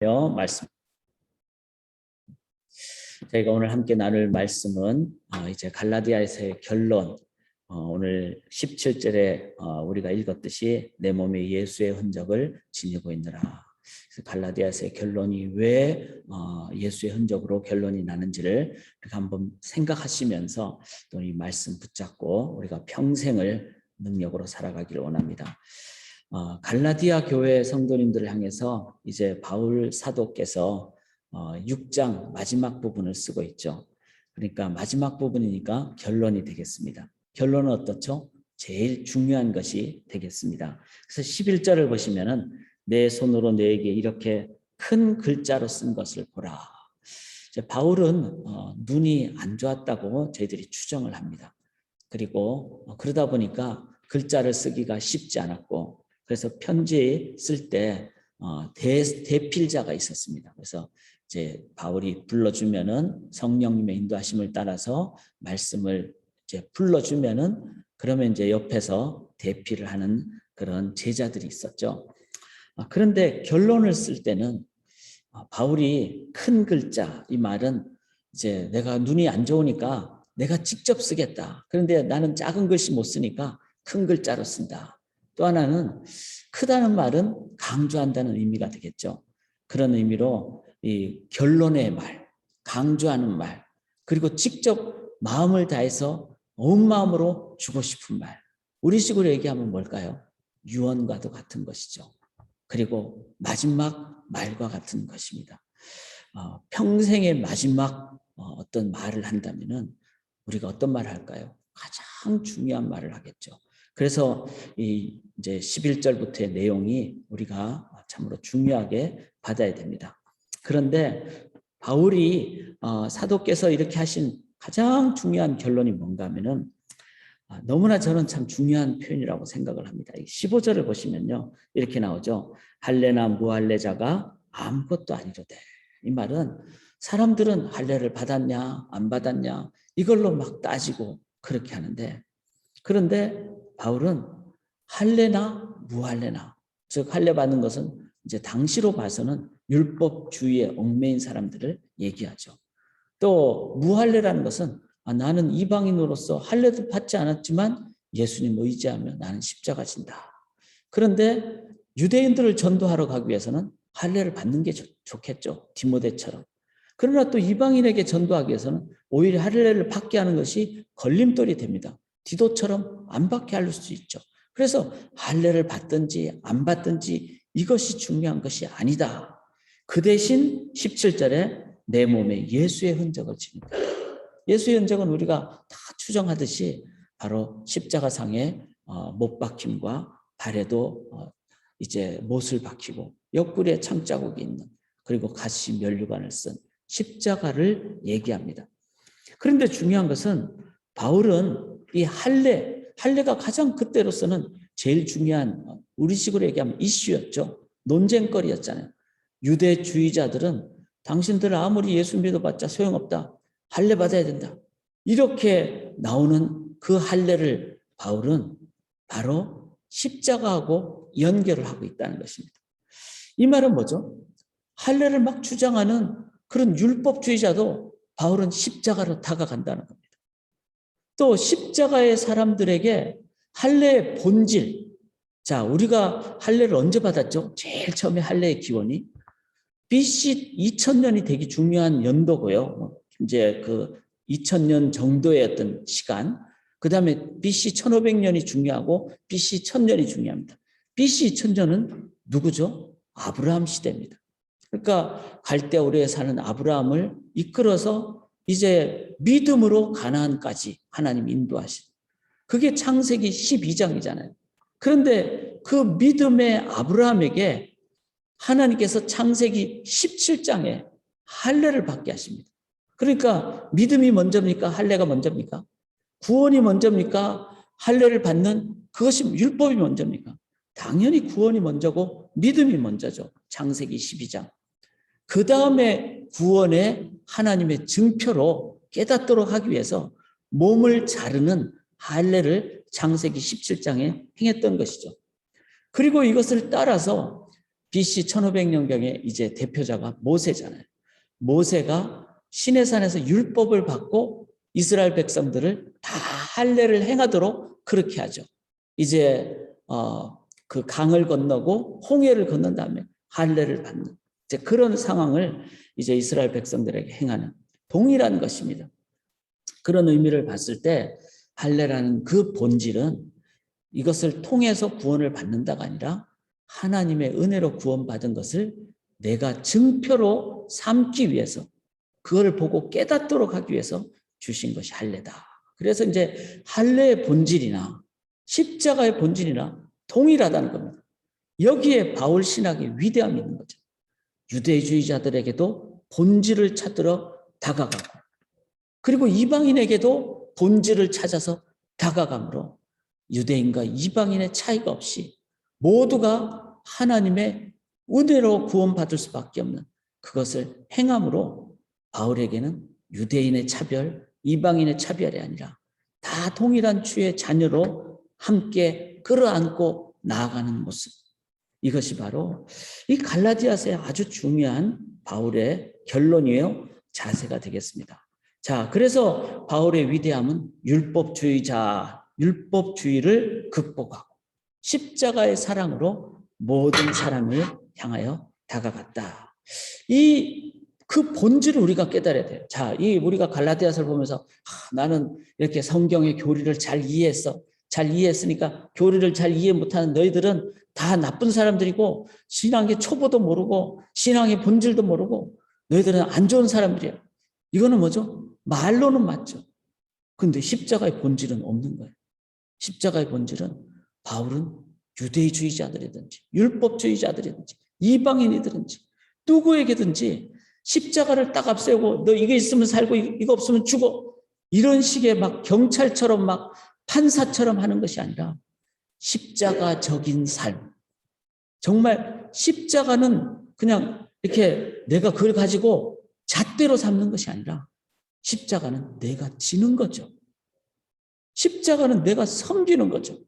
말씀. 저희가 오늘 함께 나눌 말씀은 이제 갈라디아에서의 결론. 오늘 17절에 우리가 읽었듯이 내 몸에 예수의 흔적을 지니고 있느라. 그래서 갈라디아에서의 결론이 왜 예수의 흔적으로 결론이 나는지를 한번 생각하시면서 또 이 말씀 붙잡고 우리가 평생을 능력으로 살아가기를 원합니다. 갈라디아 교회 성도님들을 향해서 이제 바울 사도께서 6장 마지막 부분을 쓰고 있죠. 그러니까 마지막 부분이니까 결론이 되겠습니다. 결론은 어떻죠? 제일 중요한 것이 되겠습니다. 그래서 11절을 보시면은 내 손으로 너에게 이렇게 큰 글자로 쓴 것을 보라. 이제 바울은 눈이 안 좋았다고 저희들이 추정을 합니다. 그리고 그러다 보니까 글자를 쓰기가 쉽지 않았고, 그래서 편지 쓸 때 대필자가 있었습니다. 그래서 이제 바울이 불러주면은 성령님의 인도하심을 따라서 말씀을 이제 불러주면은 그러면 이제 옆에서 대필을 하는 그런 제자들이 있었죠. 그런데 결론을 쓸 때는 바울이 큰 글자, 이 말은 이제 내가 눈이 안 좋으니까 내가 직접 쓰겠다. 그런데 나는 작은 글씨 못 쓰니까 큰 글자로 쓴다. 또 하나는 크다는 말은 강조한다는 의미가 되겠죠. 그런 의미로 이 결론의 말, 강조하는 말, 그리고 직접 마음을 다해서 온 마음으로 주고 싶은 말. 우리식으로 얘기하면 뭘까요? 유언과도 같은 것이죠. 그리고 마지막 말과 같은 것입니다. 평생의 마지막 어떤 말을 한다면은 우리가 어떤 말을 할까요? 가장 중요한 말을 하겠죠. 그래서 이제 11절부터의 내용이 우리가 참으로 중요하게 받아야 됩니다. 그런데 바울이 사도께서 이렇게 하신 가장 중요한 결론이 뭔가 하면은 너무나 저는 참 중요한 표현이라고 생각을 합니다. 15절을 보시면요, 이렇게 나오죠. 할례나 무할례자가 아무것도 아니로되. 이 말은 사람들은 할례를 받았냐 안 받았냐 이걸로 막 따지고 그렇게 하는데, 그런데 바울은 할례나 무할례나, 즉 할례 받는 것은 이제 당시로 봐서는 율법주의에 얽매인 사람들을 얘기하죠. 또 무할례라는 것은 나는 이방인으로서 할례도 받지 않았지만 예수님 의지하며 나는 십자가 진다. 그런데 유대인들을 전도하러 가기 위해서는 할례를 받는 게 좋겠죠. 디모데처럼. 그러나 또 이방인에게 전도하기 위해서는 오히려 할례를 받게 하는 것이 걸림돌이 됩니다. 디도처럼 안 받게 할 수 있죠. 그래서 할례를 받든지 안 받든지 이것이 중요한 것이 아니다. 그 대신 17절에 내 몸에 예수의 흔적을 지닌다. 예수의 흔적은 우리가 다 추정하듯이 바로 십자가상에 못 박힘과 발에도 이제 못을 박히고 옆구리에 창자국이 있는, 그리고 가시 면류관을 쓴 십자가를 얘기합니다. 그런데 중요한 것은 바울은 이 할례가 가장 그때로서는 제일 중요한, 우리식으로 얘기하면 이슈였죠. 논쟁거리였잖아요. 유대주의자들은 당신들 아무리 예수 믿어봤자 소용없다. 할례 받아야 된다. 이렇게 나오는 그 할례를 바울은 바로 십자가하고 연결을 하고 있다는 것입니다. 이 말은 뭐죠? 할례를 막 주장하는 그런 율법주의자도 바울은 십자가로 다가간다는 겁니다. 또 십자가의 사람들에게 할례의 본질, 자, 우리가 할례를 언제 받았죠? 제일 처음에 할례의 기원이 BC 2000년이 되게 중요한 연도고요. 이제 그 2000년 정도의 어떤 시간, 그 다음에 BC 1500년이 중요하고 BC 1000년이 중요합니다. BC 2000년은 누구죠? 아브라함 시대입니다. 그러니까 갈대우르에 사는 아브라함을 이끌어서 이제 믿음으로 가나안까지 하나님 인도하신, 그게 창세기 12장이잖아요. 그런데 그 믿음의 아브라함에게 하나님께서 창세기 17장에 할례를 받게 하십니다. 그러니까 믿음이 먼저입니까? 할례가 먼저입니까? 구원이 먼저입니까? 할례를 받는 그것이 율법이 먼저입니까? 당연히 구원이 먼저고 믿음이 먼저죠. 창세기 12장. 그 다음에 구원의 하나님의 증표로 깨닫도록 하기 위해서 몸을 자르는 할례를 창세기 17장에 행했던 것이죠. 그리고 이것을 따라서 BC 1500년경에 이제 대표자가 모세잖아요. 모세가 시내산에서 율법을 받고 이스라엘 백성들을 다 할례를 행하도록 그렇게 하죠. 이제 그 강을 건너고 홍해를 건넌 다음에 할례를 받는 이제 그런 상황을 이제 이스라엘 백성들에게 행하는 동일한 것입니다. 그런 의미를 봤을 때 할례라는 그 본질은 이것을 통해서 구원을 받는다가 아니라 하나님의 은혜로 구원받은 것을 내가 증표로 삼기 위해서 그걸 보고 깨닫도록 하기 위해서 주신 것이 할례다. 그래서 이제 할례의 본질이나 십자가의 본질이나 동일하다는 겁니다. 여기에 바울 신학의 위대함이 있는 거죠. 유대주의자들에게도 본질을 찾으러 다가가고 그리고 이방인에게도 본질을 찾아서 다가가므로 유대인과 이방인의 차이가 없이 모두가 하나님의 은혜로 구원받을 수밖에 없는 그것을 행함으로 바울에게는 유대인의 차별, 이방인의 차별이 아니라 다 동일한 주의 자녀로 함께 끌어안고 나아가는 모습. 이것이 바로 이 갈라디아서의 아주 중요한 바울의 결론이에요. 자세가 되겠습니다. 자, 그래서 바울의 위대함은 율법주의를 극복하고 십자가의 사랑으로 모든 사람을 향하여 다가갔다. 그 본질을 우리가 깨달아야 돼요. 자, 우리가 갈라디아서를 보면서 나는 이렇게 성경의 교리를 잘 이해했으니까 교리를 잘 이해 못하는 너희들은 다 나쁜 사람들이고 신앙의 초보도 모르고 신앙의 본질도 모르고 너희들은 안 좋은 사람들이야. 이거는 뭐죠? 말로는 맞죠. 근데 십자가의 본질은 없는 거예요. 십자가의 본질은 바울은 유대주의자들이든지 율법주의자들이든지 이방인이든지 누구에게든지 십자가를 딱 앞세우고 너 이거 있으면 살고 이거 없으면 죽어 이런 식의 막 경찰처럼 막 판사처럼 하는 것이 아니라 십자가적인 삶. 정말 십자가는 그냥 이렇게 내가 그걸 가지고 잣대로 삼는 것이 아니라 십자가는 내가 지는 거죠. 십자가는 내가 섬기는 거죠.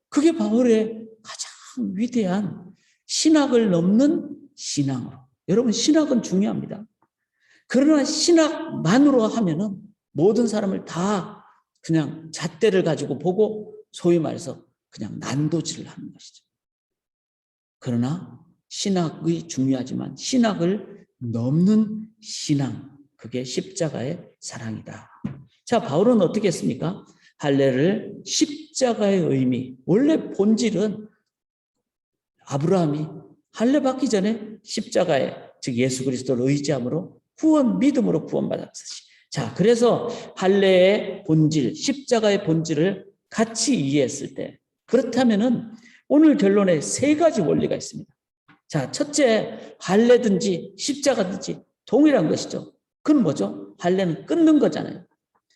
그게 바울의 가장 위대한 신학을 넘는 신앙으로. 여러분 신학은 중요합니다. 그러나 신학만으로 하면은 모든 사람을 다 그냥 잣대를 가지고 보고 소위 말해서 그냥 난도질을 하는 것이죠. 그러나 신학이 중요하지만 신학을 넘는 신앙, 그게 십자가의 사랑이다. 자, 바울은 어떻게 했습니까? 할례를 십자가의 의미, 원래 본질은 아브라함이 할례 받기 전에 십자가에 즉 예수 그리스도를 의지함으로 믿음으로 구원받았듯이. 자, 그래서 할례의 본질, 십자가의 본질을 같이 이해했을 때 그렇다면은 오늘 결론에 세 가지 원리가 있습니다. 자, 첫째, 할례든지 십자가든지 동일한 것이죠. 그건 뭐죠? 할례는 끊는 거잖아요.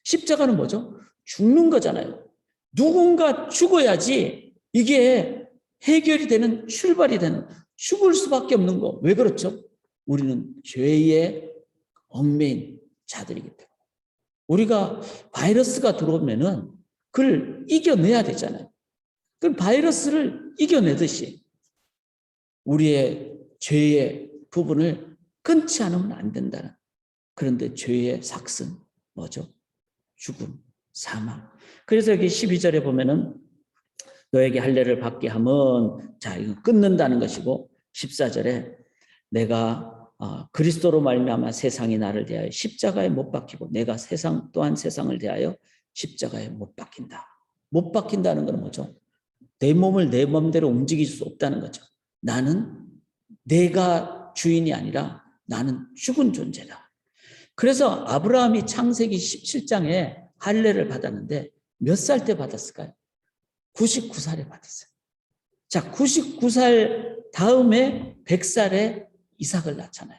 십자가는 뭐죠? 죽는 거잖아요. 누군가 죽어야지 이게 해결이 되는 출발이 되는 죽을 수밖에 없는 거. 왜 그렇죠? 우리는 죄의 얽매인 자들이기 때문에. 우리가 바이러스가 들어오면은 그걸 이겨내야 되잖아요. 그 바이러스를 이겨내듯이 우리의 죄의 부분을 끊지 않으면 안 된다는. 그런데 죄의 삭은 뭐죠? 죽음, 사망. 그래서 여기 12절에 보면은 너에게 할례를 받게 하면 자, 이거 끊는다는 것이고 14절에 내가 그리스도로 말미암아 세상이 나를 대하여 십자가에 못 박히고 내가 세상 또한 세상을 대하여 십자가에 못 박힌다. 못 박힌다는 건 뭐죠? 내 몸을 내 맘대로 움직일 수 없다는 거죠. 나는 내가 주인이 아니라 나는 죽은 존재다. 그래서 아브라함이 창세기 17장에 할례를 받았는데 몇 살 때 받았을까요? 99살에 받았어요. 자, 99살 다음에 100살에 이삭을 낳잖아요.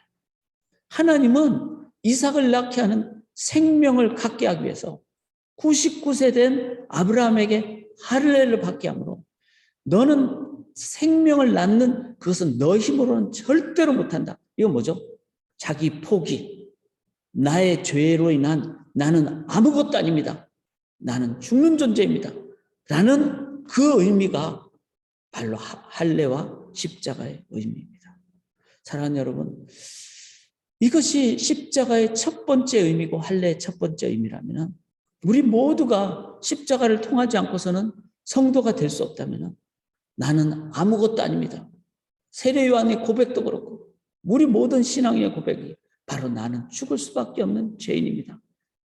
하나님은 이삭을 낳게 하는 생명을 갖게 하기 위해서 99세 된 아브라함에게 할례를 받게 하므로 너는 생명을 낳는 그것은 너 힘으로는 절대로 못한다. 이건 뭐죠? 자기 포기. 나의 죄로 인한 나는 아무것도 아닙니다. 나는 죽는 존재입니다. 라는 그 의미가 바로 할례와 십자가의 의미입니다. 사랑하는 여러분, 이것이 십자가의 첫 번째 의미고 할례의 첫 번째 의미라면 우리 모두가 십자가를 통하지 않고서는 성도가 될 수 없다면 나는 아무것도 아닙니다. 세례 요한의 고백도 그렇고 우리 모든 신앙의 고백이 바로 나는 죽을 수밖에 없는 죄인입니다.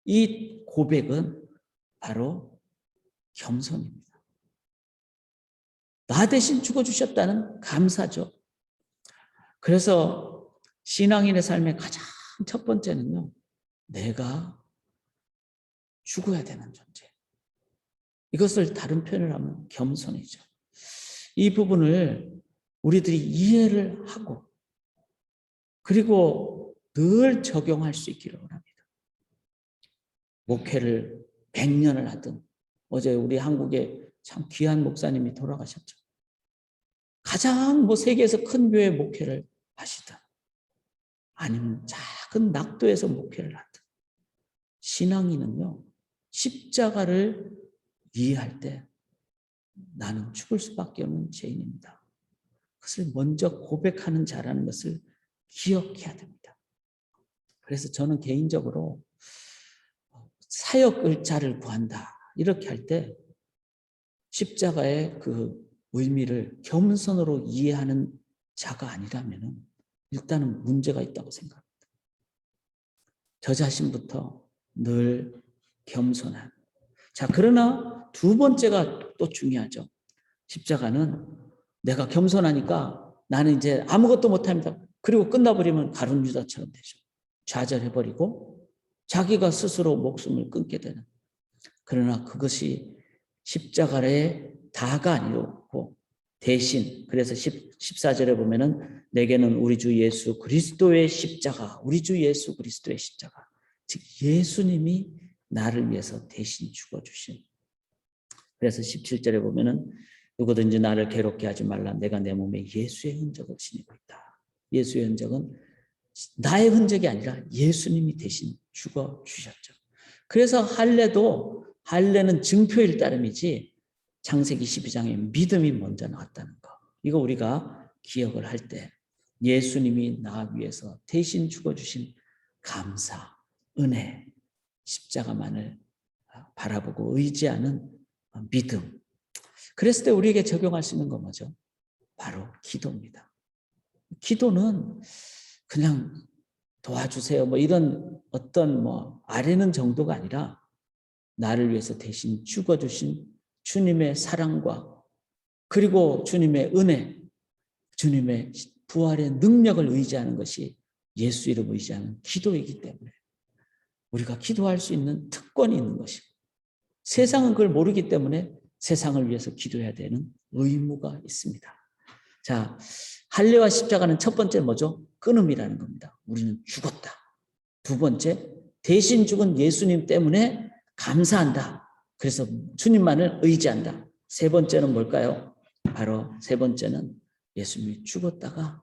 이 고백은 바로 겸손입니다. 나 대신 죽어주셨다는 감사죠. 그래서 신앙인의 삶의 가장 첫 번째는요, 내가 죽어야 되는 존재. 이것을 다른 표현을 하면 겸손이죠. 이 부분을 우리들이 이해를 하고 그리고 늘 적용할 수 있기를 원합니다. 목회를 100년을 하든 어제 우리 한국에 참 귀한 목사님이 돌아가셨죠. 가장 세계에서 큰 교회 목회를 하시든 아니면 작은 낙도에서 목회를 하든 신앙인은요, 십자가를 이해할 때 나는 죽을 수밖에 없는 죄인입니다. 그것을 먼저 고백하는 자라는 것을 기억해야 됩니다. 그래서 저는 개인적으로 사역 을자를 구한다 이렇게 할 때 십자가의 그 의미를 겸손으로 이해하는 자가 아니라면 일단은 문제가 있다고 생각합니다. 저 자신부터 늘 겸손한. 자, 그러나 두 번째가 또 중요하죠. 십자가는 내가 겸손하니까 나는 이제 아무것도 못합니다. 그리고 끝나버리면 가룟 유다처럼 되죠. 좌절해버리고 자기가 스스로 목숨을 끊게 되는. 그러나 그것이 십자가의 다가 아니고 대신, 그래서 14절에 보면은 내게는 우리 주 예수 그리스도의 십자가, 우리 주 예수 그리스도의 십자가, 즉 예수님이 나를 위해서 대신 죽어주신. 그래서 17절에 보면은 누구든지 나를 괴롭게 하지 말라. 내가 내 몸에 예수의 흔적을 지니고 있다. 예수의 흔적은 나의 흔적이 아니라 예수님이 대신 죽어주셨죠. 그래서 할례는 증표일 따름이지 창세기 12장에 믿음이 먼저 나왔다는 거. 이거 우리가 기억을 할 때 예수님이 나 위해서 대신 죽어주신 감사, 은혜, 십자가만을 바라보고 의지하는 믿음. 그랬을 때 우리에게 적용할 수 있는 건 뭐죠? 바로 기도입니다. 기도는 그냥 도와주세요 이런 어떤 아뢰는 정도가 아니라 나를 위해서 대신 죽어주신 주님의 사랑과 그리고 주님의 은혜, 주님의 부활의 능력을 의지하는 것이 예수 이름 의지하는 기도이기 때문에 우리가 기도할 수 있는 특권이 있는 것이고 세상은 그걸 모르기 때문에 세상을 위해서 기도해야 되는 의무가 있습니다. 자, 할례와 십자가는 첫 번째 뭐죠? 끊음이라는 겁니다. 우리는 죽었다. 두 번째, 대신 죽은 예수님 때문에 감사한다. 그래서 주님만을 의지한다. 세 번째는 뭘까요? 바로 세 번째는 예수님이 죽었다가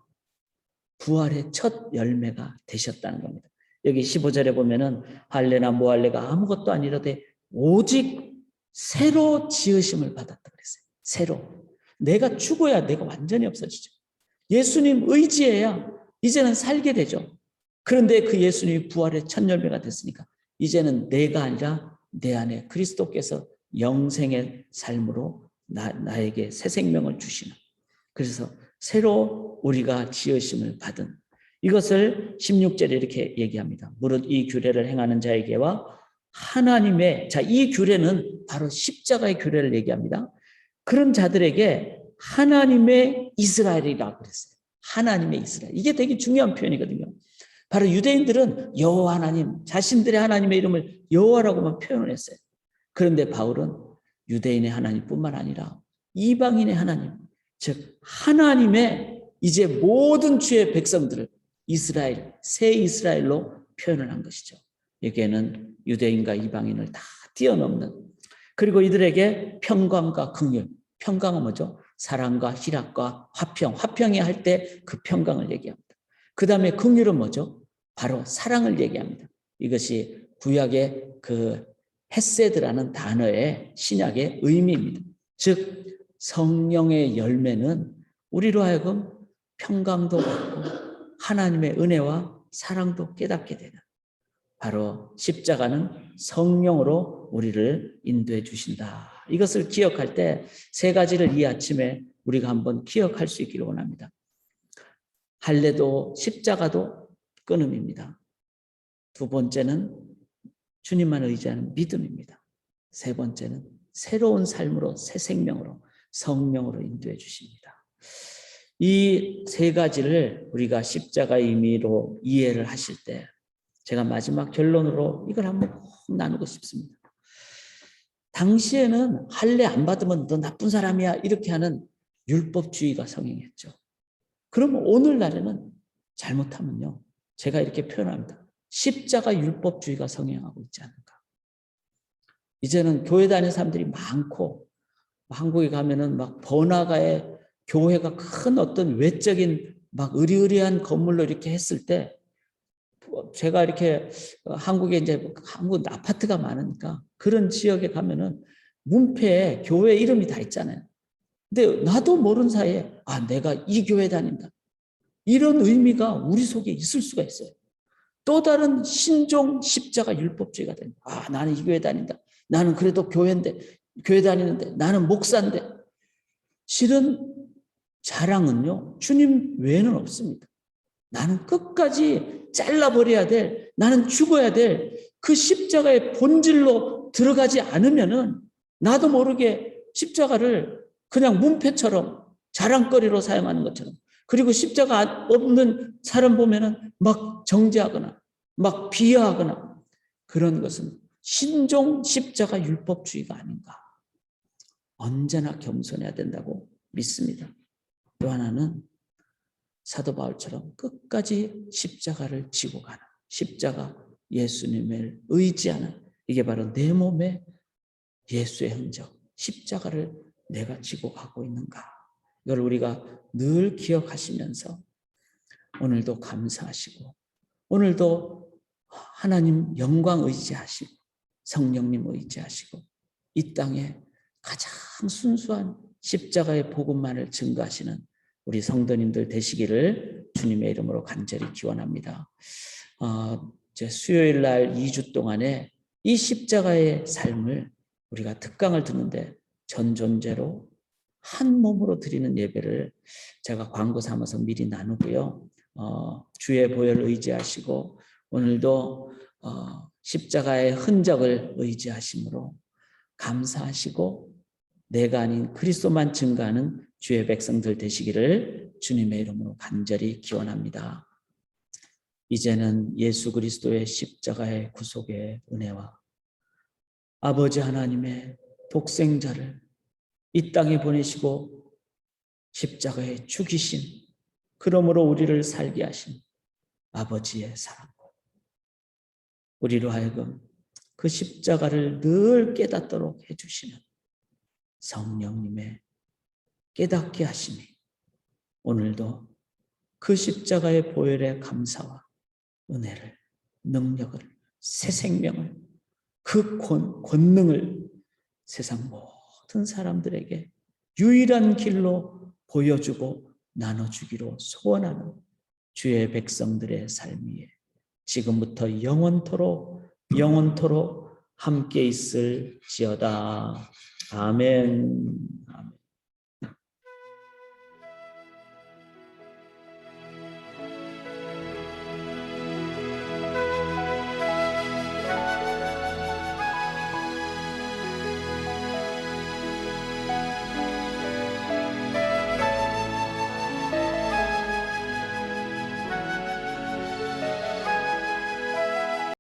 부활의 첫 열매가 되셨다는 겁니다. 여기 15절에 보면은 할례나 무할례가 아무것도 아니라되 오직 새로 지으심을 받았다 그랬어요. 새로. 내가 죽어야 내가 완전히 없어지죠. 예수님 의지해야 이제는 살게 되죠. 그런데 그 예수님이 부활의 첫 열매가 됐으니까 이제는 내가 아니라 내 안에 그리스도께서 영생의 삶으로 나에게 새 생명을 주시는. 그래서 새로 우리가 지으심을 받은 이것을 16절에 이렇게 얘기합니다. 무릇 이 규례를 행하는 자에게와 하나님의, 자, 이 규례는 바로 십자가의 규례를 얘기합니다. 그런 자들에게 하나님의 이스라엘이라고 그랬어요. 하나님의 이스라엘. 이게 되게 중요한 표현이거든요. 바로 유대인들은 여호와 하나님, 자신들의 하나님의 이름을 여호와라고만 표현을 했어요. 그런데 바울은 유대인의 하나님뿐만 아니라 이방인의 하나님, 즉 하나님의 이제 모든 주의 백성들을 이스라엘, 새 이스라엘로 표현을 한 것이죠. 여기에는 유대인과 이방인을 다 뛰어넘는, 그리고 이들에게 평강과 긍휼, 평강은 뭐죠? 사랑과 희락과 화평, 화평이 할 때 그 평강을 얘기합니다. 그 다음에 긍휼은 뭐죠? 바로 사랑을 얘기합니다. 이것이 구약의 그 헤세드라는 단어의 신약의 의미입니다. 즉 성령의 열매는 우리로 하여금 평강도 받고 하나님의 은혜와 사랑도 깨닫게 되는, 바로 십자가는 성령으로 우리를 인도해 주신다. 이것을 기억할 때 세 가지를 이 아침에 우리가 한번 기억할 수 있기를 원합니다. 할례도 십자가도 끊음입니다. 두 번째는 주님만 의지하는 믿음입니다. 세 번째는 새로운 삶으로, 새 생명으로, 성령으로 인도해 주십니다. 이 세 가지를 우리가 십자가의 의미로 이해를 하실 때 제가 마지막 결론으로 이걸 한번 꼭 나누고 싶습니다. 당시에는 할례 안 받으면 너 나쁜 사람이야 이렇게 하는 율법주의가 성행했죠. 그러면 오늘날에는 잘못하면요, 제가 이렇게 표현합니다. 십자가 율법주의가 성행하고 있지 않을까. 이제는 교회 다니는 사람들이 많고, 한국에 가면은 막 번화가에 교회가 큰 어떤 외적인 막 으리으리한 건물로 이렇게 했을 때, 제가 이렇게 한국에 이제 한국 아파트가 많으니까 그런 지역에 가면은 문패에 교회 이름이 다 있잖아요. 근데 나도 모르는 사이에 내가 이 교회 다닌다, 이런 의미가 우리 속에 있을 수가 있어요. 또 다른 신종 십자가 율법주의가 됩니다. 나는 이 교회 다닌다. 나는 그래도 교회인데, 교회 다니는데, 나는 목사인데. 실은 자랑은요, 주님 외에는 없습니다. 나는 끝까지 잘라버려야 될, 나는 죽어야 될 그 십자가의 본질로 들어가지 않으면은 나도 모르게 십자가를 그냥 문패처럼 자랑거리로 사용하는 것처럼, 그리고 십자가 없는 사람 보면은 막 정죄하거나 막 비하하거나, 그런 것은 신종 십자가 율법주의가 아닌가. 언제나 겸손해야 된다고 믿습니다. 또 하나는 사도 바울처럼 끝까지 십자가를 지고 가는, 십자가 예수님을 의지하는, 이게 바로 내 몸에 예수의 흔적, 십자가를 내가 지고 가고 있는가. 이걸 우리가 늘 기억하시면서 오늘도 감사하시고, 오늘도 하나님 영광 의지하시고 성령님 의지하시고 이 땅에 가장 순수한 십자가의 복음만을 증거하시는 우리 성도님들 되시기를 주님의 이름으로 간절히 기원합니다. 이제 수요일 날 2주 동안에 이 십자가의 삶을 우리가 특강을 듣는데 전존제로 한 몸으로 드리는 예배를 제가 광고 삼아서 미리 나누고요. 주의 보혈을 의지하시고 오늘도 십자가의 흔적을 의지하심으로 감사하시고 내가 아닌 그리스도만 증거하는 주의 백성들 되시기를 주님의 이름으로 간절히 기원합니다. 이제는 예수 그리스도의 십자가의 구속의 은혜와 아버지 하나님의 독생자를 이 땅에 보내시고 십자가에 죽이신, 그러므로 우리를 살게 하신 아버지의 사랑과 우리로 하여금 그 십자가를 늘 깨닫도록 해주시는 성령님의 깨닫게 하심이 오늘도 그 십자가의 보혈의 감사와 은혜를, 능력을, 새 생명을, 그 권능을 세상 모든 사람들에게 유일한 길로 보여주고 나눠주기로 소원하는 주의 백성들의 삶이 지금부터 영원토록 함께 있을지어다. 아멘.